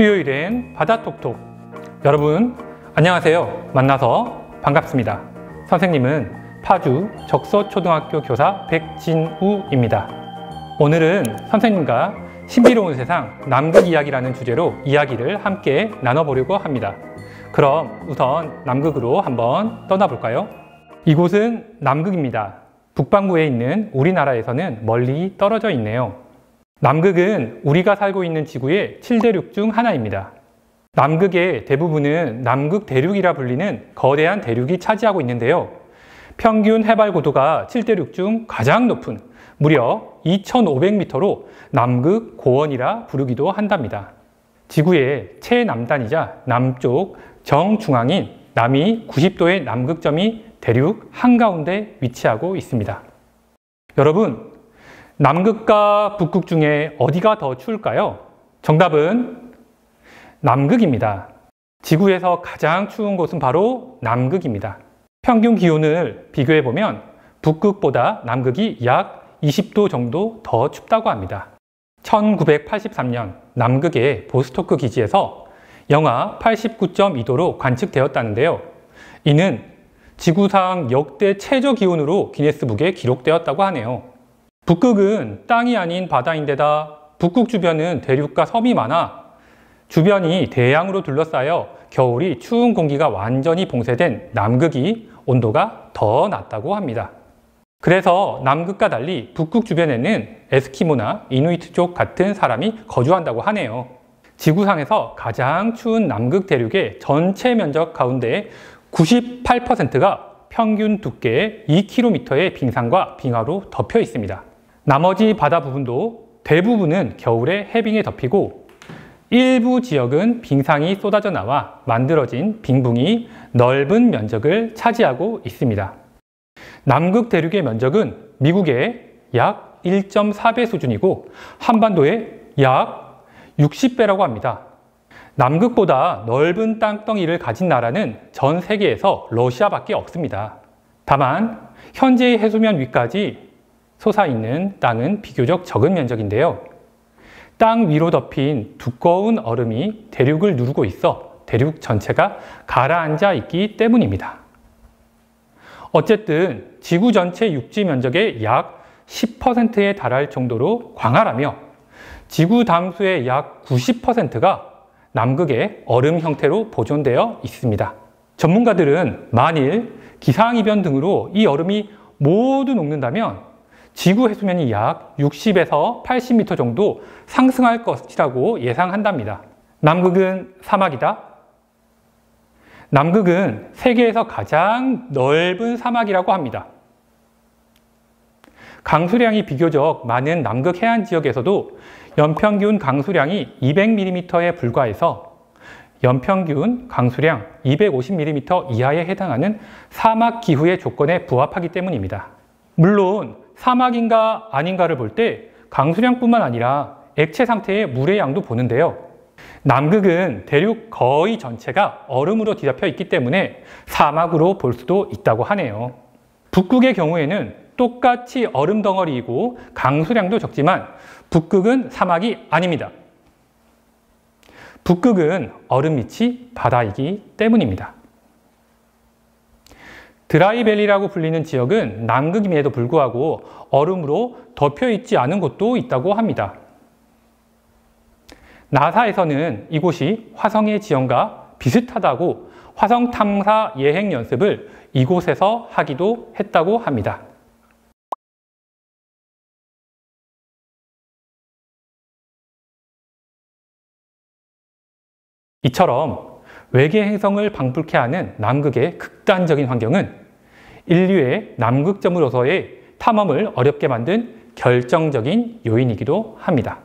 수요일엔 바다톡톡. 여러분 안녕하세요. 만나서 반갑습니다. 선생님은 파주 적서초등학교 교사 백진우입니다. 오늘은 선생님과 신비로운 세상 남극 이야기라는 주제로 이야기를 함께 나눠보려고 합니다. 그럼 우선 남극으로 한번 떠나볼까요? 이곳은 남극입니다. 북반구에 있는 우리나라에서는 멀리 떨어져 있네요. 남극은 우리가 살고 있는 지구의 7대륙 중 하나입니다. 남극의 대부분은 남극 대륙이라 불리는 거대한 대륙이 차지하고 있는데요. 평균 해발 고도가 7대륙 중 가장 높은 무려 2,500m로 남극 고원이라 부르기도 한답니다. 지구의 최남단이자 남쪽 정중앙인 남위 90도의 남극점이 대륙 한가운데 위치하고 있습니다. 여러분, 남극과 북극 중에 어디가 더 추울까요? 정답은 남극입니다. 지구에서 가장 추운 곳은 바로 남극입니다. 평균 기온을 비교해보면 북극보다 남극이 약 20도 정도 더 춥다고 합니다. 1983년 남극의 보스토크 기지에서 영하 89.2도로 관측되었다는데요. 이는 지구상 역대 최저 기온으로 기네스북에 기록되었다고 하네요. 북극은 땅이 아닌 바다인데다 북극 주변은 대륙과 섬이 많아 주변이 대양으로 둘러싸여 겨울이 추운 공기가 완전히 봉쇄된 남극이 온도가 더 낮다고 합니다. 그래서 남극과 달리 북극 주변에는 에스키모나 이누이트족 같은 사람이 거주한다고 하네요. 지구상에서 가장 추운 남극 대륙의 전체 면적 가운데 98%가 평균 두께의 2km의 빙산과 빙하로 덮여 있습니다. 나머지 바다 부분도 대부분은 겨울에 해빙에 덮이고 일부 지역은 빙상이 쏟아져 나와 만들어진 빙붕이 넓은 면적을 차지하고 있습니다. 남극 대륙의 면적은 미국의 약 1.4배 수준이고 한반도의 약 60배라고 합니다. 남극보다 넓은 땅덩이를 가진 나라는 전 세계에서 러시아밖에 없습니다. 다만 현재의 해수면 위까지 솟아있는 땅은 비교적 적은 면적인데요. 땅 위로 덮인 두꺼운 얼음이 대륙을 누르고 있어 대륙 전체가 가라앉아 있기 때문입니다. 어쨌든 지구 전체 육지 면적의 약 10%에 달할 정도로 광활하며 지구 담수의 약 90%가 남극의 얼음 형태로 보존되어 있습니다. 전문가들은 만일 기상이변 등으로 이 얼음이 모두 녹는다면 지구 해수면이 약 60에서 80m 정도 상승할 것이라고 예상한답니다. 남극은 사막이다? 남극은 세계에서 가장 넓은 사막이라고 합니다. 강수량이 비교적 많은 남극 해안 지역에서도 연평균 강수량이 200mm에 불과해서 연평균 강수량 250mm 이하에 해당하는 사막 기후의 조건에 부합하기 때문입니다. 물론 사막인가 아닌가를 볼 때 강수량뿐만 아니라 액체 상태의 물의 양도 보는데요. 남극은 대륙 거의 전체가 얼음으로 뒤덮여 있기 때문에 사막으로 볼 수도 있다고 하네요. 북극의 경우에는 똑같이 얼음 덩어리이고 강수량도 적지만 북극은 사막이 아닙니다. 북극은 얼음 밑이 바다이기 때문입니다. 드라이밸리라고 불리는 지역은 남극임에도 불구하고 얼음으로 덮여 있지 않은 곳도 있다고 합니다. 나사에서는 이곳이 화성의 지형과 비슷하다고 화성 탐사 예행 연습을 이곳에서 하기도 했다고 합니다. 이처럼 외계 행성을 방불케 하는 남극의 극단적인 환경은 인류의 남극점으로서의 탐험을 어렵게 만든 결정적인 요인이기도 합니다.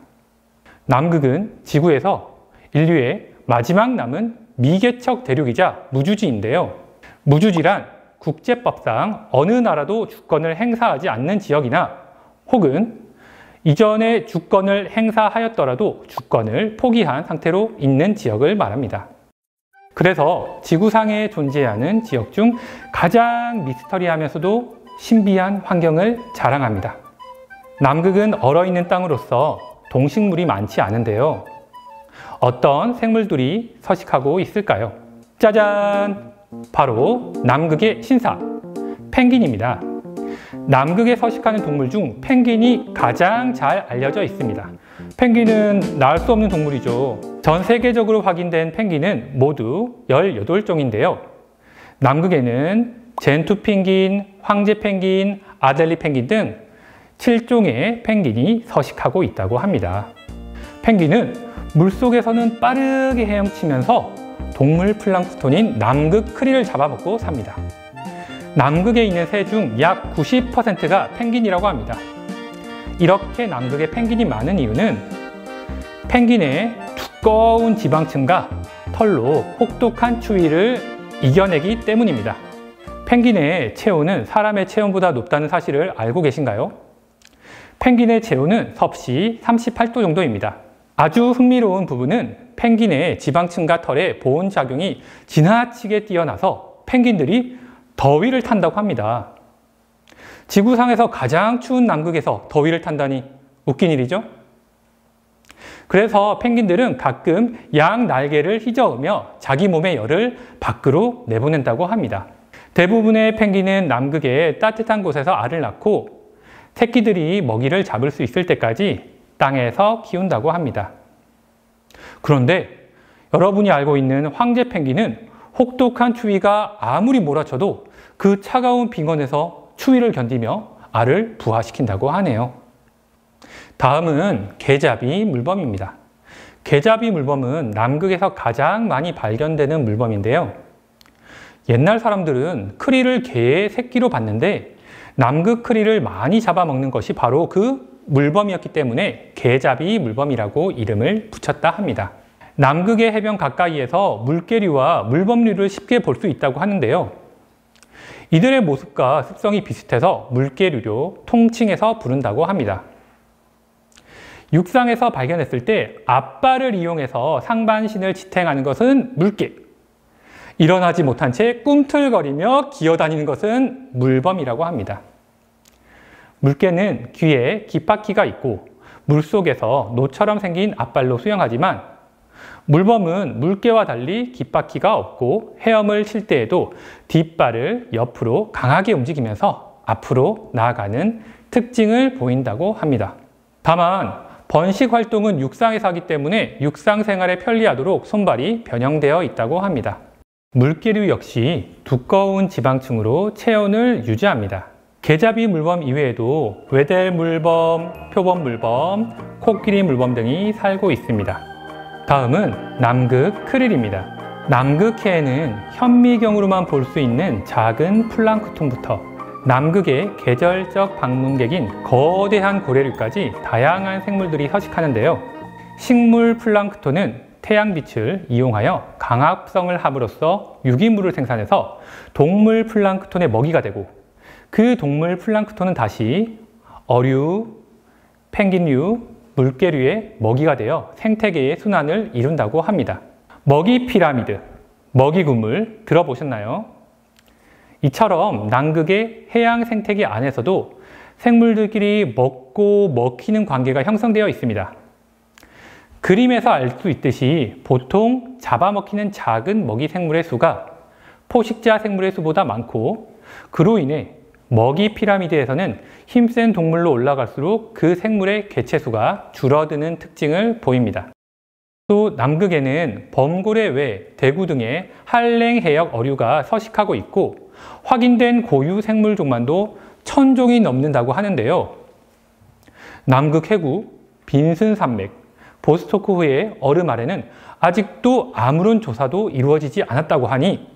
남극은 지구에서 인류의 마지막 남은 미개척 대륙이자 무주지인데요. 무주지란 국제법상 어느 나라도 주권을 행사하지 않는 지역이나 혹은 이전에 주권을 행사하였더라도 주권을 포기한 상태로 있는 지역을 말합니다. 그래서 지구상에 존재하는 지역 중 가장 미스터리하면서도 신비한 환경을 자랑합니다. 남극은 얼어있는 땅으로서 동식물이 많지 않은데요. 어떤 생물들이 서식하고 있을까요? 짜잔! 바로 남극의 신사, 펭귄입니다. 남극에 서식하는 동물 중 펭귄이 가장 잘 알려져 있습니다. 펭귄은 나을 수 없는 동물이죠. 전 세계적으로 확인된 펭귄은 모두 18종인데요. 남극에는 젠투 펭귄, 황제 펭귄, 아델리 펭귄 등 7종의 펭귄이 서식하고 있다고 합니다. 펭귄은 물속에서는 빠르게 헤엄치면서 동물 플랑크톤인 남극 크릴을 잡아먹고 삽니다. 남극에 있는 새 중 약 90%가 펭귄이라고 합니다. 이렇게 남극에 펭귄이 많은 이유는 펭귄의 두꺼운 지방층과 털로 혹독한 추위를 이겨내기 때문입니다. 펭귄의 체온은 사람의 체온보다 높다는 사실을 알고 계신가요? 펭귄의 체온은 섭씨 38도 정도입니다. 아주 흥미로운 부분은 펭귄의 지방층과 털의 보온 작용이 지나치게 뛰어나서 펭귄들이 더위를 탄다고 합니다. 지구상에서 가장 추운 남극에서 더위를 탄다니 웃긴 일이죠? 그래서 펭귄들은 가끔 양 날개를 휘저으며 자기 몸의 열을 밖으로 내보낸다고 합니다. 대부분의 펭귄은 남극의 따뜻한 곳에서 알을 낳고 새끼들이 먹이를 잡을 수 있을 때까지 땅에서 키운다고 합니다. 그런데 여러분이 알고 있는 황제 펭귄은 혹독한 추위가 아무리 몰아쳐도 그 차가운 빙원에서 추위를 견디며 알을 부화시킨다고 하네요. 다음은 개잡이 물범입니다. 개잡이 물범은 남극에서 가장 많이 발견되는 물범인데요. 옛날 사람들은 크릴을 개의 새끼로 봤는데 남극 크릴을 많이 잡아먹는 것이 바로 그 물범이었기 때문에 개잡이 물범이라고 이름을 붙였다 합니다. 남극의 해변 가까이에서 물개류와 물범류를 쉽게 볼 수 있다고 하는데요. 이들의 모습과 습성이 비슷해서 물개류로 통칭해서 부른다고 합니다. 육상에서 발견했을 때 앞발을 이용해서 상반신을 지탱하는 것은 물개, 일어나지 못한 채 꿈틀거리며 기어다니는 것은 물범이라고 합니다. 물개는 귀에 깃바퀴가 있고 물속에서 노처럼 생긴 앞발로 수영하지만 물범은 물개와 달리 깃바퀴가 없고 헤엄을 칠 때에도 뒷발을 옆으로 강하게 움직이면서 앞으로 나아가는 특징을 보인다고 합니다. 다만 번식 활동은 육상에서 하기 때문에 육상 생활에 편리하도록 손발이 변형되어 있다고 합니다. 물개류 역시 두꺼운 지방층으로 체온을 유지합니다. 개잡이 물범 이외에도 외델 물범, 표범 물범, 코끼리 물범 등이 살고 있습니다. 다음은 남극 크릴입니다. 남극해에는 현미경으로만 볼 수 있는 작은 플랑크톤부터 남극의 계절적 방문객인 거대한 고래류까지 다양한 생물들이 서식하는데요. 식물 플랑크톤은 태양빛을 이용하여 강합성을 함으로써 유기물을 생산해서 동물 플랑크톤의 먹이가 되고 그 동물 플랑크톤은 다시 어류, 펭귄류, 물개류의 먹이가 되어 생태계의 순환을 이룬다고 합니다. 먹이 피라미드, 먹이 그물 들어보셨나요? 이처럼 남극의 해양 생태계 안에서도 생물들끼리 먹고 먹히는 관계가 형성되어 있습니다. 그림에서 알 수 있듯이 보통 잡아먹히는 작은 먹이 생물의 수가 포식자 생물의 수보다 많고 그로 인해 먹이 피라미드에서는 힘센 동물로 올라갈수록 그 생물의 개체수가 줄어드는 특징을 보입니다. 또 남극에는 범고래 외 대구 등의 한랭 해역 어류가 서식하고 있고 확인된 고유 생물종만도 1000종이 넘는다고 하는데요. 남극 해구, 빈슨 산맥, 보스토크호의 얼음 아래는 아직도 아무런 조사도 이루어지지 않았다고 하니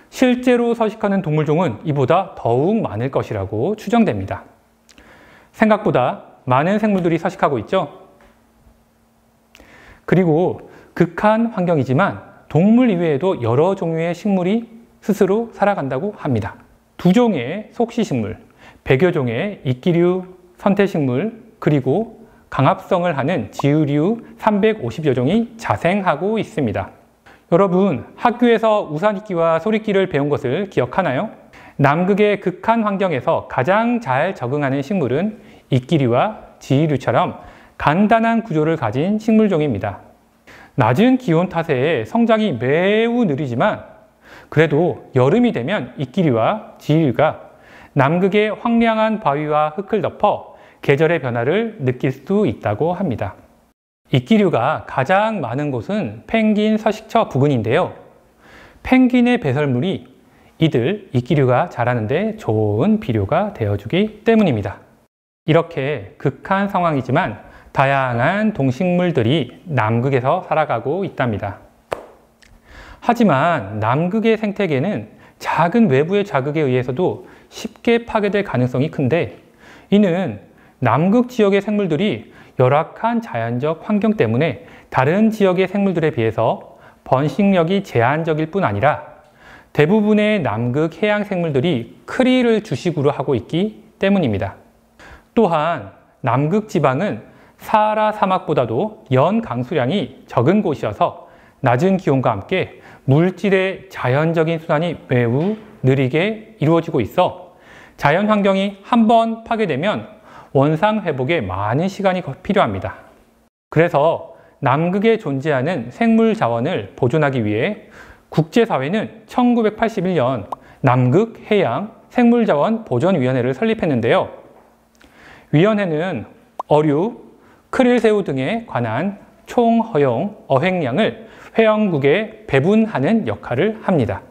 실제로 서식하는 동물종은 이보다 더욱 많을 것이라고 추정됩니다. 생각보다 많은 생물들이 서식하고 있죠. 그리고 극한 환경이지만 동물 이외에도 여러 종류의 식물이 스스로 살아간다고 합니다. 2종의 속시식물, 100여 종의 이끼류, 선태식물, 그리고 강합성을 하는 지유류 350여 종이 자생하고 있습니다. 여러분, 학교에서 우산잇기와 소리끼를 배운 것을 기억하나요? 남극의 극한 환경에서 가장 잘 적응하는 식물은 이끼류와 지유류처럼 간단한 구조를 가진 식물종입니다. 낮은 기온 탓에 성장이 매우 느리지만 그래도 여름이 되면 이끼류와 지류가 남극의 황량한 바위와 흙을 덮어 계절의 변화를 느낄 수 있다고 합니다. 이끼류가 가장 많은 곳은 펭귄 서식처 부근인데요. 펭귄의 배설물이 이들 이끼류가 자라는 데 좋은 비료가 되어주기 때문입니다. 이렇게 극한 상황이지만 다양한 동식물들이 남극에서 살아가고 있답니다. 하지만 남극의 생태계는 작은 외부의 자극에 의해서도 쉽게 파괴될 가능성이 큰데, 이는 남극 지역의 생물들이 열악한 자연적 환경 때문에 다른 지역의 생물들에 비해서 번식력이 제한적일 뿐 아니라 대부분의 남극 해양 생물들이 크릴을 주식으로 하고 있기 때문입니다. 또한 남극 지방은 사하라 사막보다도 연 강수량이 적은 곳이어서 낮은 기온과 함께 물질의 자연적인 순환이 매우 느리게 이루어지고 있어 자연 환경이 한번 파괴되면 원상 회복에 많은 시간이 필요합니다. 그래서 남극에 존재하는 생물 자원을 보존하기 위해 국제사회는 1981년 남극 해양 생물자원 보존위원회를 설립했는데요. 위원회는 어류, 크릴새우 등에 관한 총 허용 어획량을 회원국에 배분하는 역할을 합니다.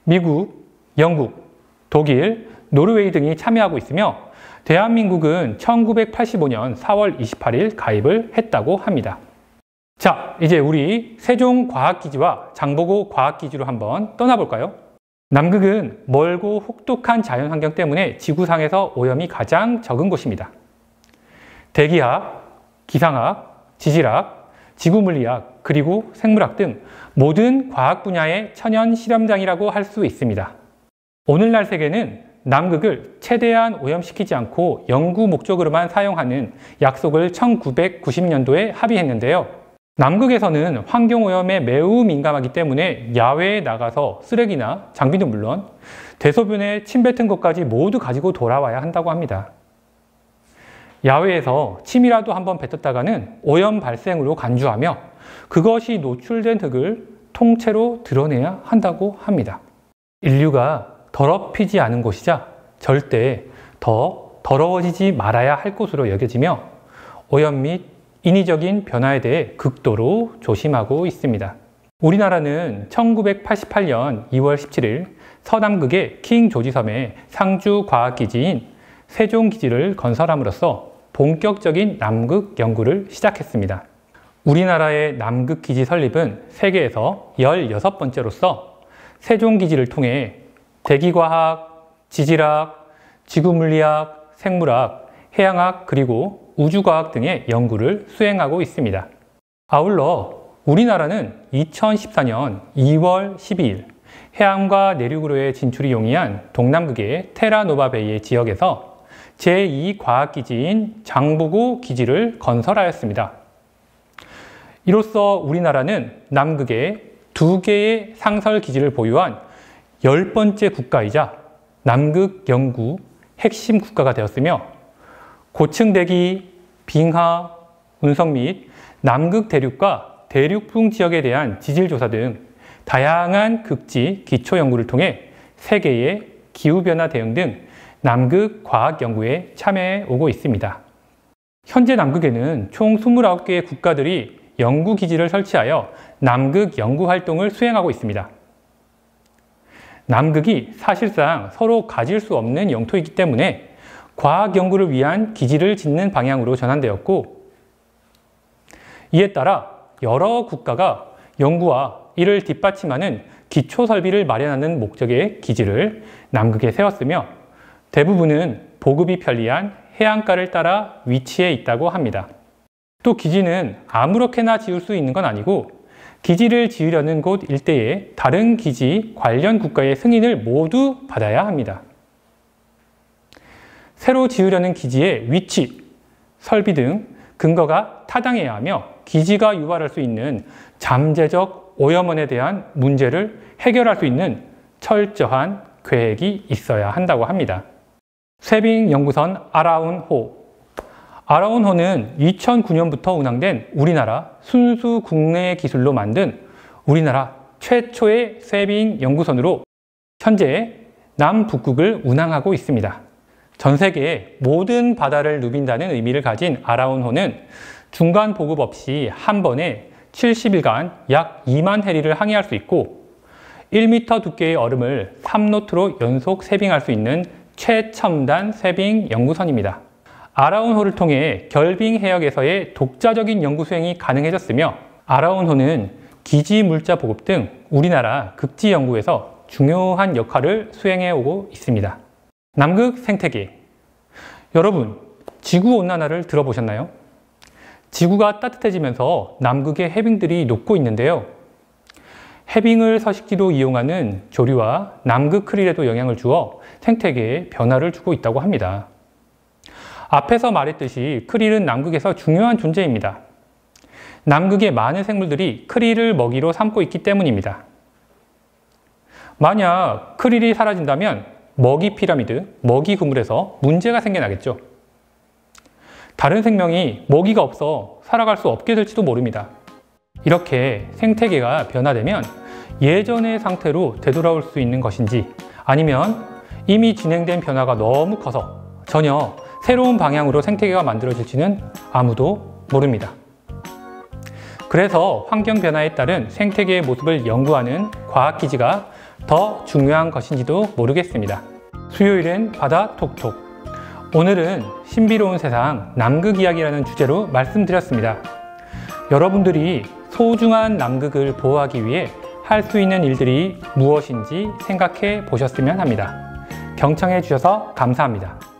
미국, 영국, 독일, 노르웨이 등이 참여하고 있으며 대한민국은 1985년 4월 28일 가입을 했다고 합니다. 자, 이제 우리 세종과학기지와 장보고 과학기지로 한번 떠나볼까요? 남극은 멀고 혹독한 자연환경 때문에 지구상에서 오염이 가장 적은 곳입니다. 대기학, 기상학, 지질학, 지구물리학, 그리고 생물학 등 모든 과학 분야의 천연 실험장이라고 할 수 있습니다. 오늘날 세계는 남극을 최대한 오염시키지 않고 연구 목적으로만 사용하는 약속을 1990년도에 합의했는데요. 남극에서는 환경오염에 매우 민감하기 때문에 야외에 나가서 쓰레기나 장비는 물론 대소변에 침 뱉은 것까지 모두 가지고 돌아와야 한다고 합니다. 야외에서 침이라도 한번 뱉었다가는 오염 발생으로 간주하며 그것이 노출된 흙을 통째로 드러내야 한다고 합니다. 인류가 더럽히지 않은 곳이자 절대 더 더러워지지 말아야 할 곳으로 여겨지며 오염 및 인위적인 변화에 대해 극도로 조심하고 있습니다. 우리나라는 1988년 2월 17일 서남극의 킹 조지 섬에 상주과학기지인 세종기지를 건설함으로써 본격적인 남극 연구를 시작했습니다. 우리나라의 남극기지 설립은 세계에서 16번째로서 세종기지를 통해 대기과학, 지질학, 지구물리학, 생물학, 해양학, 그리고 우주과학 등의 연구를 수행하고 있습니다. 아울러 우리나라는 2014년 2월 12일 해안과 내륙으로의 진출이 용이한 동남극의 테라노바베이의 지역에서 제2과학기지인 장보고 기지를 건설하였습니다. 이로써 우리나라는 남극에 2개의 상설기지를 보유한 10번째 국가이자 남극 연구 핵심 국가가 되었으며 고층 대기, 빙하, 운석 및 남극 대륙과 대륙붕 지역에 대한 지질 조사 등 다양한 극지 기초 연구를 통해 세계의 기후변화 대응 등 남극 과학 연구에 참여해 오고 있습니다. 현재 남극에는 총 29개의 국가들이 연구기지를 설치하여 남극 연구 활동을 수행하고 있습니다. 남극이 사실상 서로 가질 수 없는 영토이기 때문에 과학 연구를 위한 기지를 짓는 방향으로 전환되었고, 이에 따라 여러 국가가 연구와 이를 뒷받침하는 기초 설비를 마련하는 목적의 기지를 남극에 세웠으며 대부분은 보급이 편리한 해안가를 따라 위치해 있다고 합니다. 또 기지는 아무렇게나 지을 수 있는 건 아니고 기지를 지으려는 곳 일대에 다른 기지 관련 국가의 승인을 모두 받아야 합니다. 새로 지으려는 기지의 위치, 설비 등 근거가 타당해야 하며 기지가 유발할 수 있는 잠재적 오염원에 대한 문제를 해결할 수 있는 철저한 계획이 있어야 한다고 합니다. 쇠빙 연구선 아라운호. 아라운호는 2009년부터 운항된 우리나라 순수 국내 기술로 만든 우리나라 최초의 세빙 연구선으로 현재 남북극을 운항하고 있습니다. 전 세계의 모든 바다를 누빈다는 의미를 가진 아라운호는 중간 보급 없이 한 번에 70일간 약 2만 해리를 항해할 수 있고 1m 두께의 얼음을 3노트로 연속 세빙할 수 있는 최첨단 세빙 연구선입니다. 아라운호를 통해 결빙 해역에서의 독자적인 연구 수행이 가능해졌으며 아라운호는 기지 물자 보급 등 우리나라 극지 연구에서 중요한 역할을 수행해 오고 있습니다. 남극 생태계. 여러분, 지구온난화를 들어보셨나요? 지구가 따뜻해지면서 남극의 해빙들이 녹고 있는데요. 해빙을 서식지로 이용하는 조류와 남극 크릴에도 영향을 주어 생태계에 변화를 주고 있다고 합니다. 앞에서 말했듯이 크릴은 남극에서 중요한 존재입니다. 남극의 많은 생물들이 크릴을 먹이로 삼고 있기 때문입니다. 만약 크릴이 사라진다면 먹이 피라미드, 먹이 그물에서 문제가 생겨나겠죠. 다른 생명이 먹이가 없어 살아갈 수 없게 될지도 모릅니다. 이렇게 생태계가 변화되면 예전의 상태로 되돌아올 수 있는 것인지 아니면 이미 진행된 변화가 너무 커서 전혀 새로운 방향으로 생태계가 만들어질지는 아무도 모릅니다. 그래서 환경 변화에 따른 생태계의 모습을 연구하는 과학기지가 더 중요한 것인지도 모르겠습니다. 수요일엔 바다 톡톡. 오늘은 신비로운 세상 남극 이야기라는 주제로 말씀드렸습니다. 여러분들이 소중한 남극을 보호하기 위해 할 수 있는 일들이 무엇인지 생각해 보셨으면 합니다. 경청해 주셔서 감사합니다.